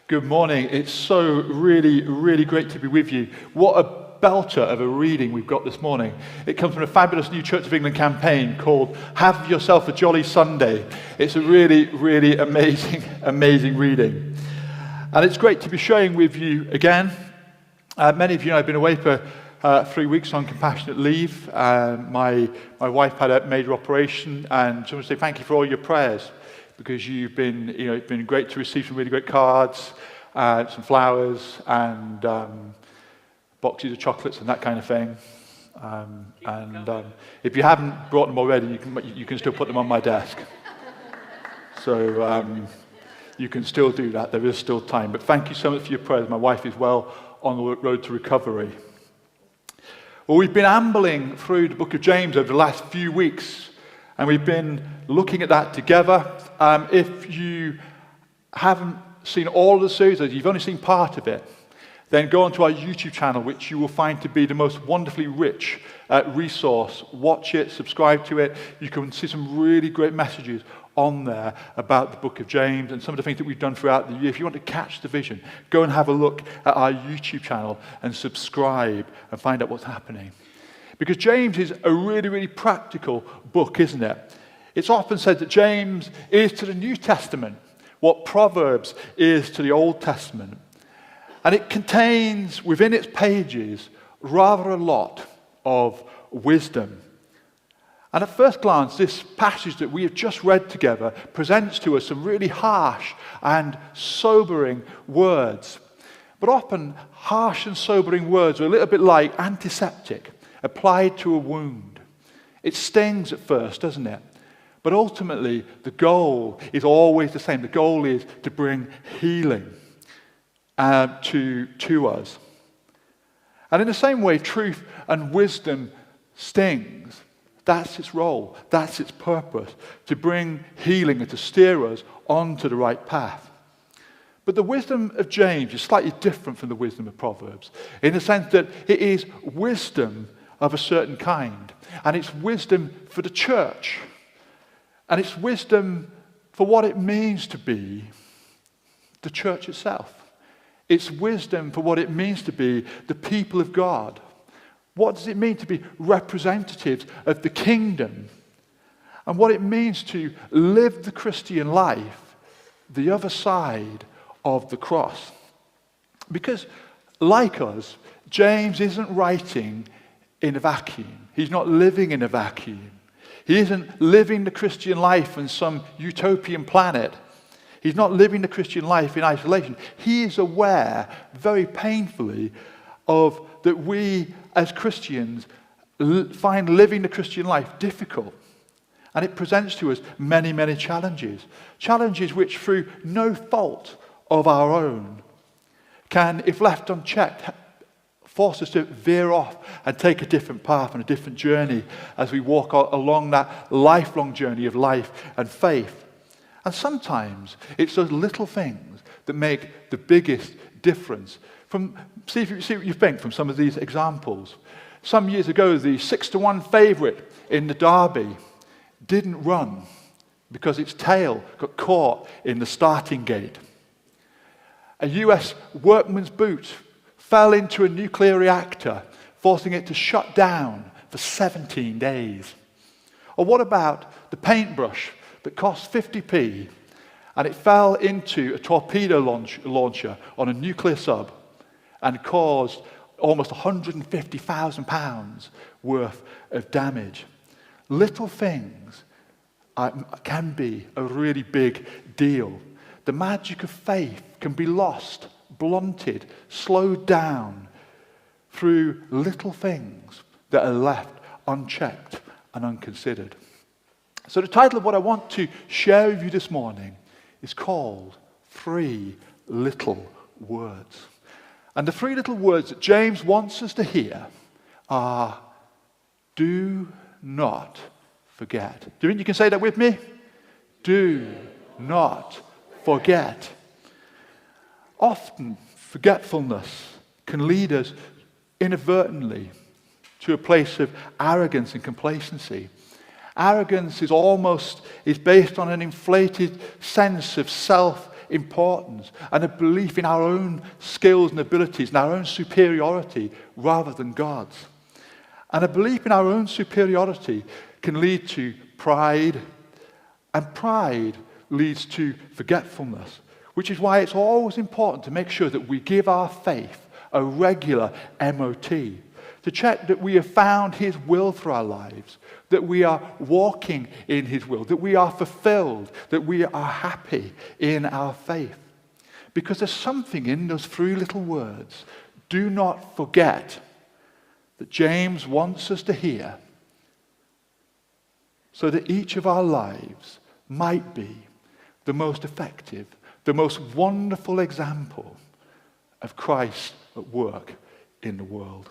Good morning. It's so really great to be with you. What a belter of a reading we've got this morning. It comes from a fabulous new Church of England campaign called Have Yourself a Jolly Sunday. It's a really amazing reading. And it's great to be sharing with you again. Many of you know I've been away for 3 weeks on compassionate leave. My wife had a major operation, and I just want to say thank you for all your prayers, because you've been, it's been great to receive some really great cards, some flowers, and boxes of chocolates and that kind of thing. If you haven't brought them already, you can still put them on my desk. So you can still do that. There is still time. But thank you so much for your prayers. My wife is well on the road to recovery. Well, we've been ambling through the book of James over the last few weeks, and we've been looking at that together. If you haven't seen all of the series, or you've only seen part of it, then go onto our YouTube channel, which you will find to be the most wonderfully rich resource. Watch it, subscribe to it. You can see some really great messages on there about the book of James and some of the things that we've done throughout the year. If you want to catch the vision, go and have a look at our YouTube channel and subscribe and find out what's happening. Because James is a really practical book, isn't it? It's often said that James is to the New Testament what Proverbs is to the Old Testament. And it contains within its pages rather a lot of wisdom. And at first glance, this passage that we have just read together presents to us some really harsh and sobering words. But often, harsh and sobering words are a little bit like antiseptic applied to a wound. It stings at first, doesn't it? But ultimately, the goal is always the same. The goal is to bring healing to us. And in the same way, truth and wisdom stings. That's its role. That's its purpose, to bring healing and to steer us onto the right path. But the wisdom of James is slightly different from the wisdom of Proverbs, in the sense that it is wisdom of a certain kind. And it's wisdom for the church. And it's wisdom for what it means to be the church itself. It's wisdom for what it means to be the people of God. What does it mean to be representatives of the kingdom? And what it means to live the Christian life the other side of the cross. Because, like us, James isn't writing in a vacuum. He's not living in a vacuum. He isn't living the Christian life on some utopian planet. He's not living the Christian life in isolation. He is aware, very painfully, of that we as Christians find living the Christian life difficult. And it presents to us many challenges. Challenges which, through no fault of our own, can, if left unchecked, force us to veer off and take a different path and a different journey as we walk along that lifelong journey of life and faith. And sometimes it's those little things that make the biggest difference. See what you think from some of these examples. Some years ago, the 6-1 favourite in the Derby didn't run because its tail got caught in the starting gate. A US workman's boot fell into a nuclear reactor, forcing it to shut down for 17 days. Or what about the paintbrush that cost 50p and it fell into a torpedo launcher on a nuclear sub and caused almost £150,000 worth of damage? Little things can be a really big deal. The magic of faith can be lost, blunted, slowed down through little things that are left unchecked and unconsidered. So the title of what I want to share with you this morning is called 3 Little Words. And the 3 little words that James wants us to hear are, do not forget. Do you think you can say that with me? Do not forget. Often, forgetfulness can lead us inadvertently to a place of arrogance and complacency. Arrogance is based on an inflated sense of self self-importance and a belief in our own skills and abilities and our own superiority rather than God's. And a belief in our own superiority can lead to pride, and pride leads to forgetfulness, which is why it's always important to make sure that we give our faith a regular MOT, to check that we have found His will for our lives, that we are walking in His will, that we are fulfilled, that we are happy in our faith. Because there's something in those 3 little words, do not forget, that James wants us to hear, so that each of our lives might be the most effective, the most wonderful example of Christ at work in the world.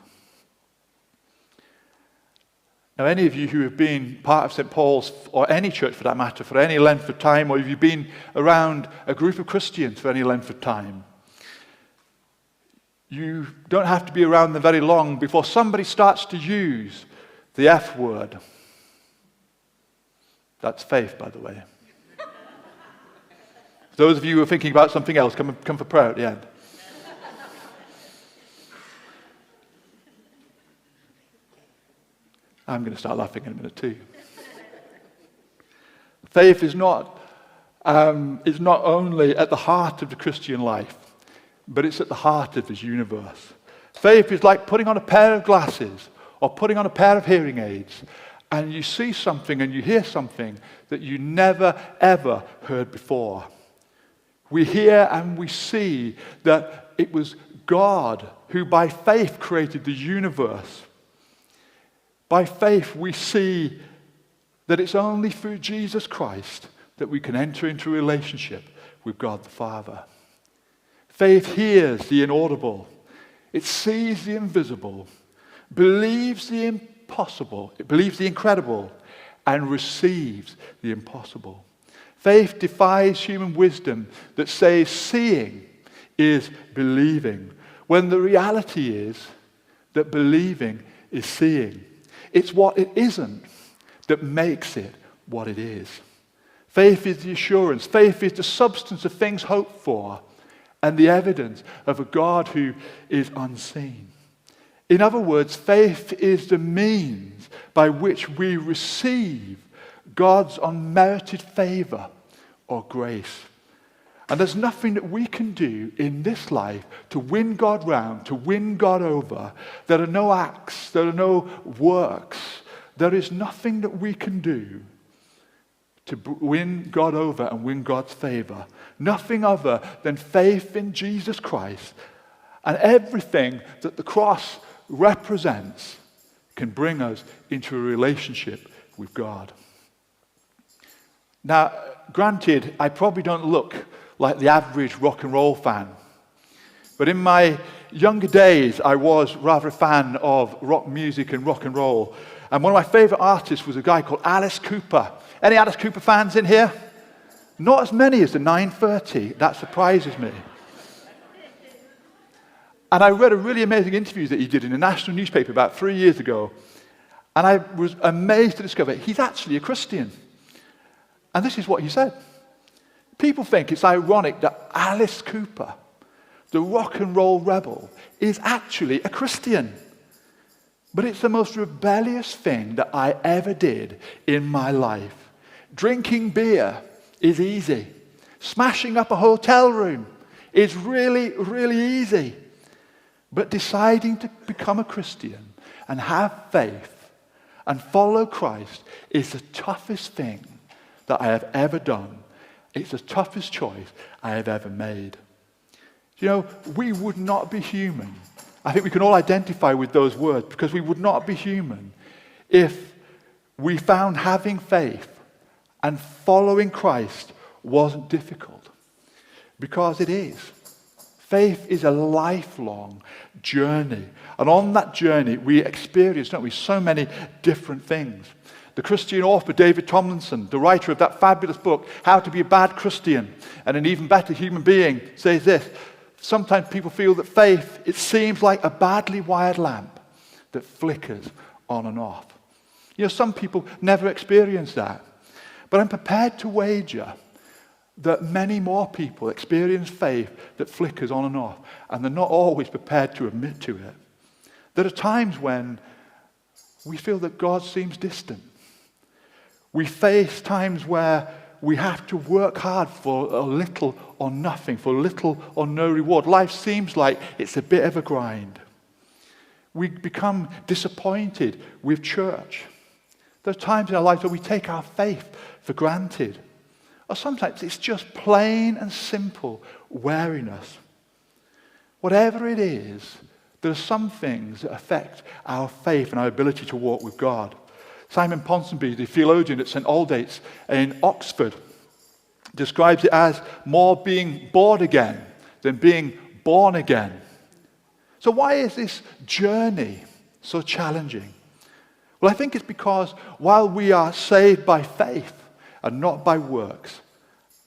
Now, any of you who have been part of St. Paul's, or any church for that matter, for any length of time, or if you've been around a group of Christians for any length of time, you don't have to be around them very long before somebody starts to use the F word. That's faith, by the way. Those of you who are thinking about something else, come for prayer at the end. I'm going to start laughing in a minute too. Faith is not only at the heart of the Christian life, but it's at the heart of this universe. Faith is like putting on a pair of glasses or putting on a pair of hearing aids, and you see something and you hear something that you never, ever heard before. We hear and we see that it was God who by faith created the universe. By faith, we see that it's only through Jesus Christ that we can enter into a relationship with God the Father. Faith hears the inaudible. It sees the invisible, believes the impossible, it believes the incredible, and receives the impossible. Faith defies human wisdom that says seeing is believing, when the reality is that believing is seeing. It's what it isn't that makes it what it is. Faith is the assurance. Faith is the substance of things hoped for and the evidence of a God who is unseen. In other words, faith is the means by which we receive God's unmerited favor or grace. And there's nothing that we can do in this life to win God round, to win God over. There are no acts, there are no works. There is nothing that we can do to win God over and win God's favor. Nothing other than faith in Jesus Christ. And everything that the cross represents can bring us into a relationship with God. Now, granted, I probably don't look like the average rock and roll fan. But in my younger days, I was rather a fan of rock music and rock and roll. And one of my favorite artists was a guy called Alice Cooper. Any Alice Cooper fans in here? Not as many as the 9:30. That surprises me. And I read a really amazing interview that he did in a national newspaper about 3 years ago. And I was amazed to discover he's actually a Christian. And this is what he said. People think it's ironic that Alice Cooper, the rock and roll rebel, is actually a Christian. But it's the most rebellious thing that I ever did in my life. Drinking beer is easy. Smashing up a hotel room is really, really easy. But deciding to become a Christian and have faith and follow Christ is the toughest thing that I have ever done. It's the toughest choice I have ever made. You know, we would not be human. I think we can all identify with those words, because we would not be human if we found having faith and following Christ wasn't difficult. Because it is. Faith is a lifelong journey. And on that journey, we experience, don't we, so many different things. The Christian author David Tomlinson, the writer of that fabulous book, How to Be a Bad Christian and an Even Better Human Being, says this: sometimes people feel that faith, it seems like a badly wired lamp that flickers on and off. You know, some people never experience that. But I'm prepared to wager that many more people experience faith that flickers on and off, and they're not always prepared to admit to it. There are times when we feel that God seems distant. We face times where we have to work hard for a little or nothing, for little or no reward. Life seems like it's a bit of a grind. We become disappointed with church. There are times in our lives where we take our faith for granted. Or sometimes it's just plain and simple weariness. Whatever it is, there are some things that affect our faith and our ability to walk with God. Simon Ponsonby, the theologian at St. Aldate's in Oxford, describes it as more being bored again than being born again. So why is this journey so challenging? Well, I think it's because while we are saved by faith and not by works,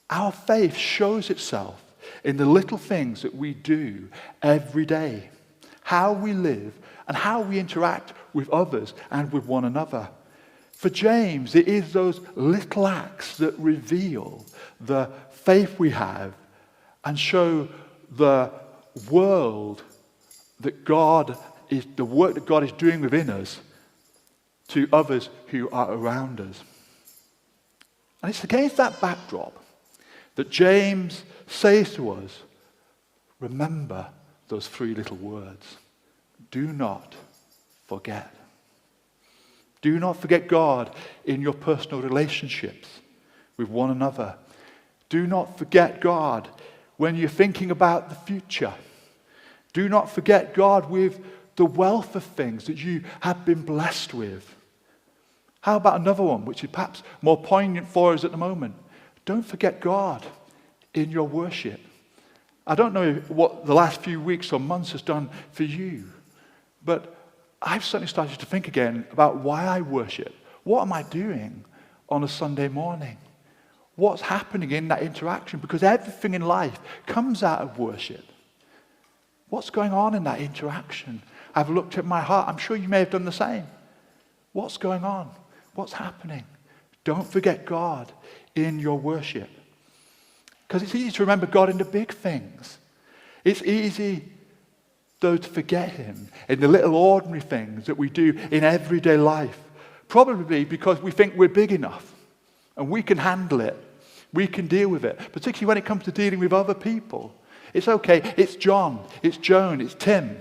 our faith shows itself in the little things that we do every day, how we live and how we interact with others and with one another. For James, it is those little acts that reveal the faith we have and show the world that God is, the work that God is doing within us to others who are around us. And it's against that backdrop that James says to us, remember those three little words. Do not forget. Do not forget God in your personal relationships with one another. Do not forget God when you're thinking about the future. Do not forget God with the wealth of things that you have been blessed with. How about another one, which is perhaps more poignant for us at the moment? Don't forget God in your worship. I don't know what the last few weeks or months has done for you, but I've certainly started to think again about why I worship. What am I doing on a Sunday morning? What's happening in that interaction? Because everything in life comes out of worship. What's going on in that interaction? I've looked at my heart. I'm sure you may have done the same. What's going on? What's happening? Don't forget God in your worship. Because it's easy to remember God in the big things. It's easy, though, to forget him in the little ordinary things that we do in everyday life. Probably because we think we're big enough and we can handle it. We can deal with it, particularly when it comes to dealing with other people. It's okay. It's John. It's Joan. It's Tim.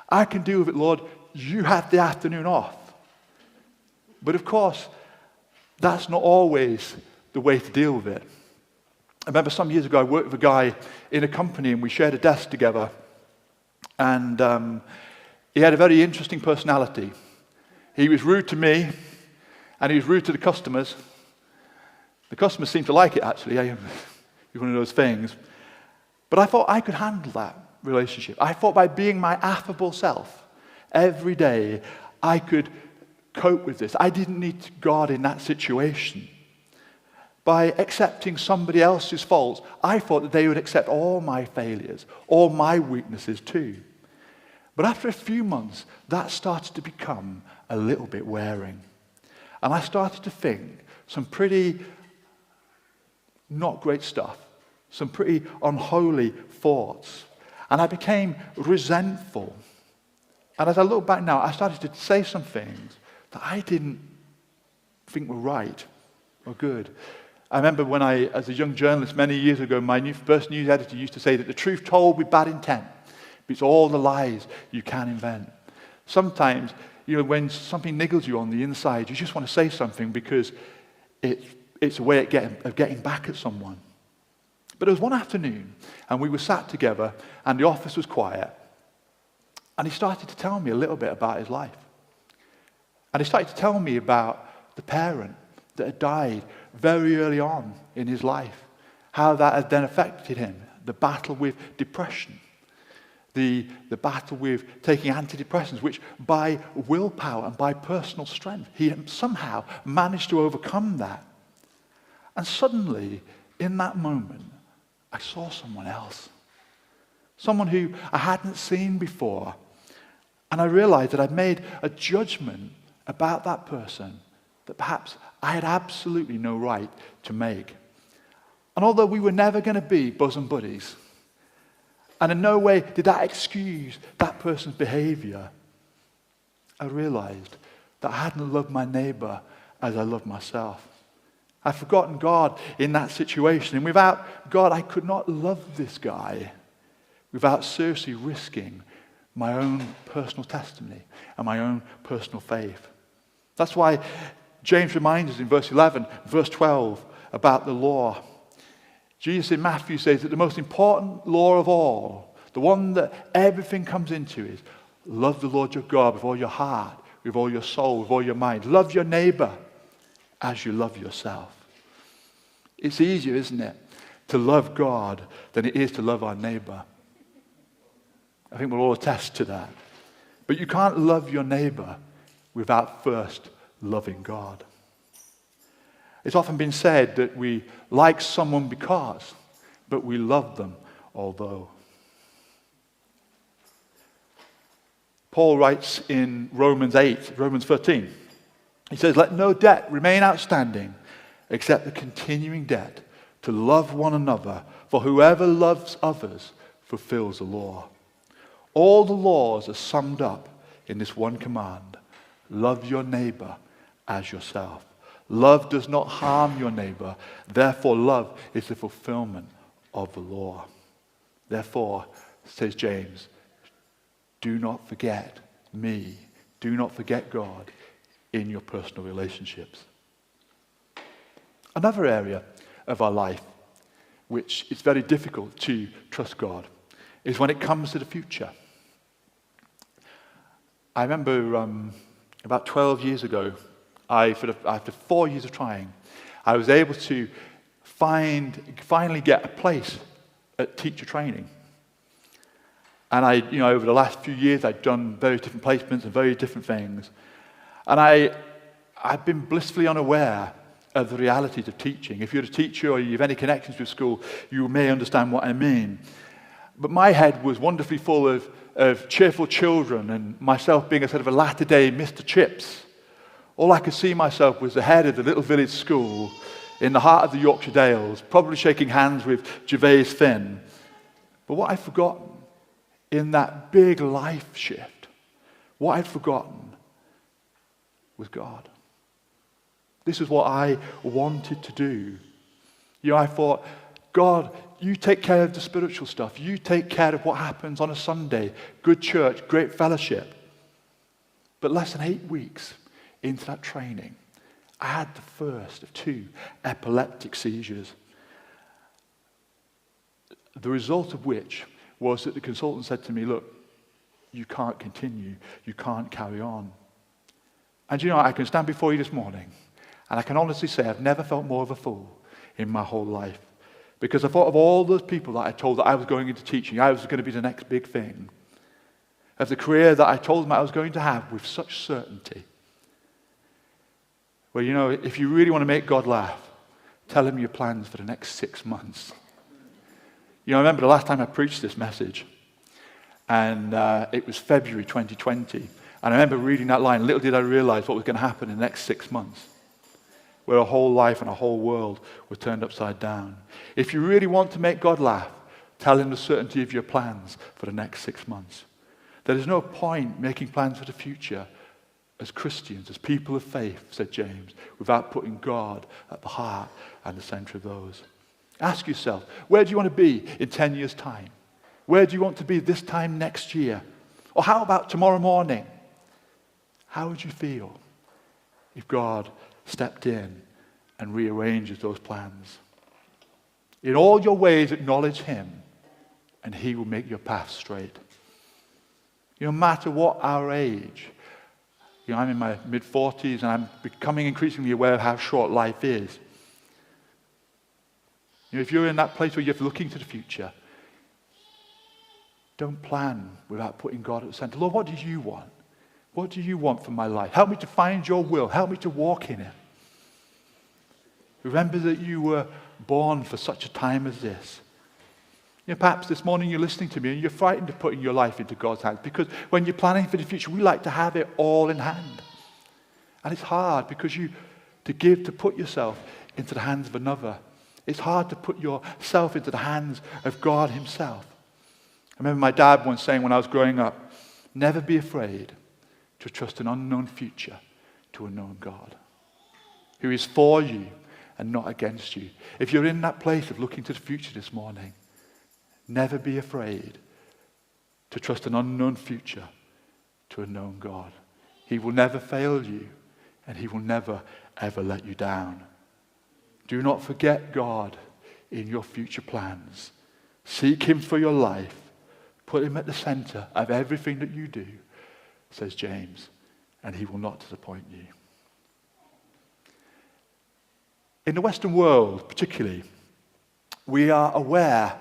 I can deal with it, Lord. You have the afternoon off. But of course, that's not always the way to deal with it. I remember some years ago I worked with a guy in a company and we shared a desk together. And he had a very interesting personality. He was rude to me and he was rude to the customers. The customers seemed to like it, actually. It was one of those things. But I thought I could handle that relationship. I thought by being my affable self every day, I could cope with this. I didn't need God in that situation. By accepting somebody else's faults, I thought that they would accept all my failures, all my weaknesses too. But after a few months, that started to become a little bit wearing. And I started to think some pretty not great stuff, some pretty unholy thoughts. And I became resentful. And as I look back now, I started to say some things that I didn't think were right or good. I remember when I, as a young journalist many years ago, my first news editor used to say that the truth told with bad intent beats all the lies you can invent. Sometimes, when something niggles you on the inside, you just want to say something because it's a way of getting back at someone. But it was one afternoon, and we were sat together, and the office was quiet, and he started to tell me a little bit about his life. And he started to tell me about the parent that had died very early on in his life, how that had then affected him, the battle with depression, the battle with taking antidepressants, which by willpower and by personal strength, he somehow managed to overcome that. And suddenly, in that moment, I saw someone else, someone who I hadn't seen before, and I realized that I'd made a judgment about that person that perhaps I had absolutely no right to make. And although we were never going to be bosom buddies, and in no way did that excuse that person's behavior, I realized that I hadn't loved my neighbor as I loved myself. I'd forgotten God in that situation. And without God, I could not love this guy without seriously risking my own personal testimony and my own personal faith. That's why James reminds us in verse 11, verse 12, about the law. Jesus in Matthew says that the most important law of all, the one that everything comes into, is love the Lord your God with all your heart, with all your soul, with all your mind. Love your neighbor as you love yourself. It's easier, isn't it, to love God than it is to love our neighbor. I think we'll all attest to that. But you can't love your neighbor without first loving God. It's often been said that we like someone because, but we love them although. Paul writes in Romans 13, he says, "Let no debt remain outstanding except the continuing debt to love one another, for whoever loves others fulfills the law." All the laws are summed up in this one command: love your neighbor as yourself. Love does not harm your neighbor. Therefore, love is the fulfillment of the law. Therefore, says James, do not forget me. Do not forget God in your personal relationships. Another area of our life which it's very difficult to trust God is when it comes to the future. I remember about 12 years ago, after 4 years of trying, I was able to finally get a place at teacher training. And over the last few years, I'd done various different placements and very different things. And I've been blissfully unaware of the realities of teaching. If you're a teacher or you have any connections with school, you may understand what I mean. But my head was wonderfully full of cheerful children and myself being a sort of a latter-day Mr. Chips. All I could see myself was the head of the little village school in the heart of the Yorkshire Dales, probably shaking hands with Gervais Finn. But what I'd forgotten in that big life shift, what I'd forgotten was God. This is what I wanted to do. I thought, God, you take care of the spiritual stuff. You take care of what happens on a Sunday. Good church, great fellowship. But less than 8 weeks into that training, I had the first of 2 epileptic seizures. The result of which was that the consultant said to me, look, you can't continue. You can't carry on. And I can stand before you this morning and I can honestly say I've never felt more of a fool in my whole life. Because I thought of all those people that I told that I was going into teaching, I was going to be the next big thing. Of the career that I told them I was going to have with such certainty. Well, if you really want to make God laugh, tell him your plans for the next 6 months. I remember the last time I preached this message, and it was February 2020. And I remember reading that line, little did I realize what was going to happen in the next 6 months, where a whole life and a whole world were turned upside down. If you really want to make God laugh, tell him the certainty of your plans for the next 6 months. There is no point making plans for the future as Christians, as people of faith, said James, without putting God at the heart and the center of those. Ask yourself, where do you want to be in 10 years' time? Where do you want to be this time next year? Or how about tomorrow morning? How would you feel if God stepped in and rearranges those plans? In all your ways, acknowledge him, and he will make your path straight. No matter what our age, I'm in my mid-40s, and I'm becoming increasingly aware of how short life is. If you're in that place where you're looking to the future, don't plan without putting God at the center. Lord, what do you want? What do you want from my life? Help me to find your will. Help me to walk in it. Remember that you were born for such a time as this. Perhaps this morning you're listening to me and you're frightened of putting your life into God's hands, because when you're planning for the future, we like to have it all in hand. And it's hard because to put yourself into the hands of another, It's hard to put yourself into the hands of God himself. I remember my dad once saying when I was growing up, never be afraid to trust an unknown future to a known God who is for you and not against you. If you're in that place of looking to the future this morning, never be afraid to trust an unknown future to a known God. He will never fail you, and he will never, ever let you down. Do not forget God in your future plans. Seek him for your life. Put him at the center of everything that you do, says James, and he will not disappoint you. In the Western world, particularly, we are aware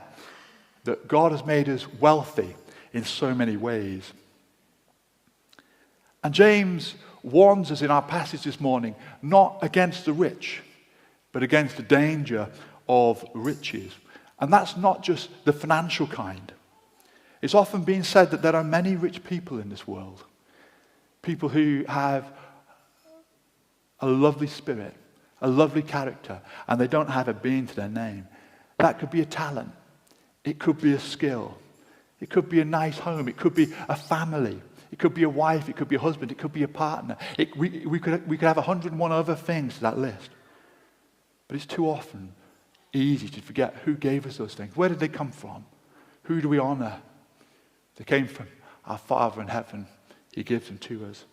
that God has made us wealthy in so many ways. And James warns us in our passage this morning, not against the rich, but against the danger of riches. And that's not just the financial kind. It's often been said that there are many rich people in this world. People who have a lovely spirit, a lovely character, and they don't have a being to their name. That could be a talent. It could be a skill. It could be a nice home. It could be a family. It could be a wife. It could be a husband. It could be a partner. We could have 101 other things to that list. But it's too often easy to forget who gave us those things. Where did they come from? Who do we honor? They came from our Father in heaven. He gives them to us.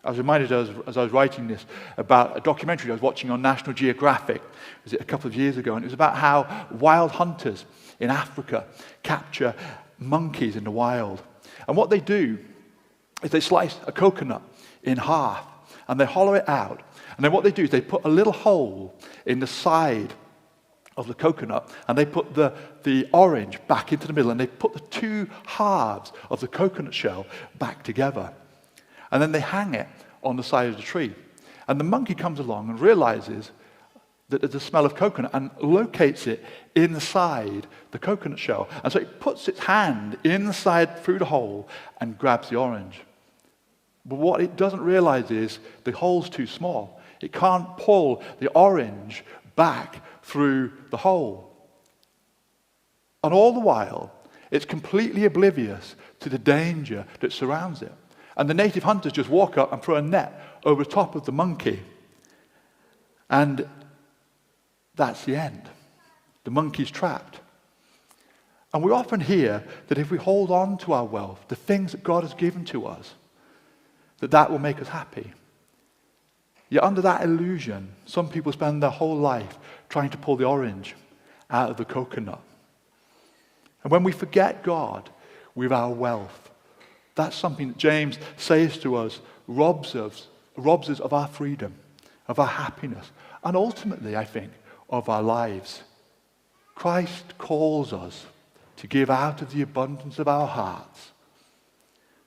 I was reminded as I was writing this about a documentary I was watching on National Geographic. Was it a couple of years ago? And it was about how wild hunters in Africa capture monkeys in the wild. And what they do is they slice a coconut in half and they hollow it out. And then what they do is they put a little hole in the side of the coconut and they put the orange back into the middle and they put the two halves of the coconut shell back together. And then they hang it on the side of the tree. And the monkey comes along and realizes that there's a smell of coconut and locates it inside the coconut shell. And so it puts its hand inside through the hole and grabs the orange. But what it doesn't realize is the hole's too small. It can't pull the orange back through the hole. And all the while, it's completely oblivious to the danger that surrounds it. And the native hunters just walk up and throw a net over the top of the monkey. And that's the end. The monkey's trapped. And we often hear that if we hold on to our wealth, the things that God has given to us, that will make us happy. Yet under that illusion, some people spend their whole life trying to pull the orange out of the coconut. And when we forget God with our wealth, that's something that James says to us robs us of our freedom, of our happiness, and ultimately, I think, of our lives. Christ calls us to give out of the abundance of our hearts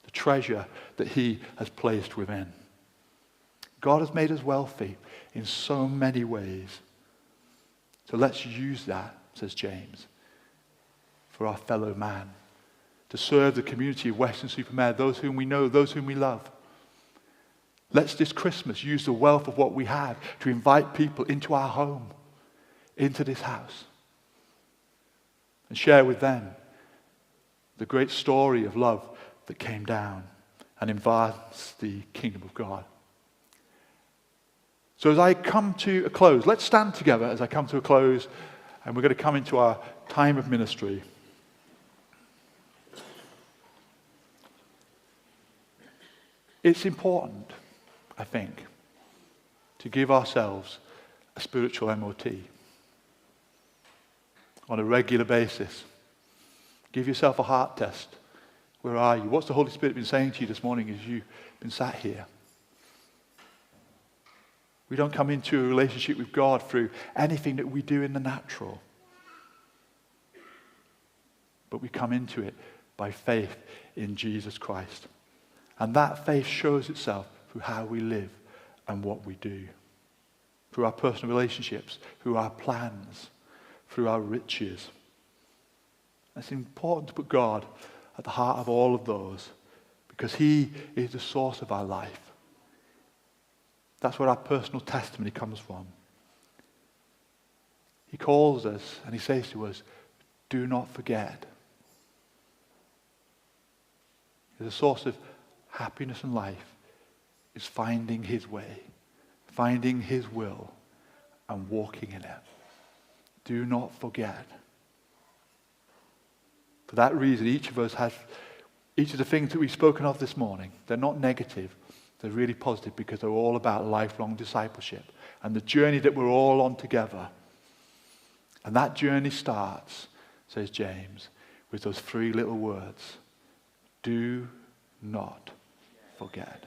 the treasure that he has placed within. God has made us wealthy in so many ways. So let's use that, says James, for our fellow man, to serve the community of Weston-super-Mare, those whom we know, those whom we love. Let's this Christmas use the wealth of what we have to invite people into our home, into this house, and share with them the great story of love that came down and advanced the kingdom of God. So as I come to a close, let's stand together as I come to a close, and we're going to come into our time of ministry. It's important, I think, to give ourselves a spiritual MOT on a regular basis. Give yourself a heart test. Where are you? What's the Holy Spirit been saying to you this morning as you've been sat here? We don't come into a relationship with God through anything that we do in the natural. But we come into it by faith in Jesus Christ. And that faith shows itself through how we live and what we do. Through our personal relationships, through our plans, through our riches. It's important to put God at the heart of all of those because he is the source of our life. That's where our personal testimony comes from. He calls us and he says to us, do not forget. The source of happiness and life is finding his way, finding his will, and walking in it. Do not forget. For that reason, each of the things that we've spoken of this morning, they're not negative, they're really positive because they're all about lifelong discipleship and the journey that we're all on together. And that journey starts, says James, with those 3 little words. Do not forget.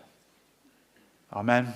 Amen.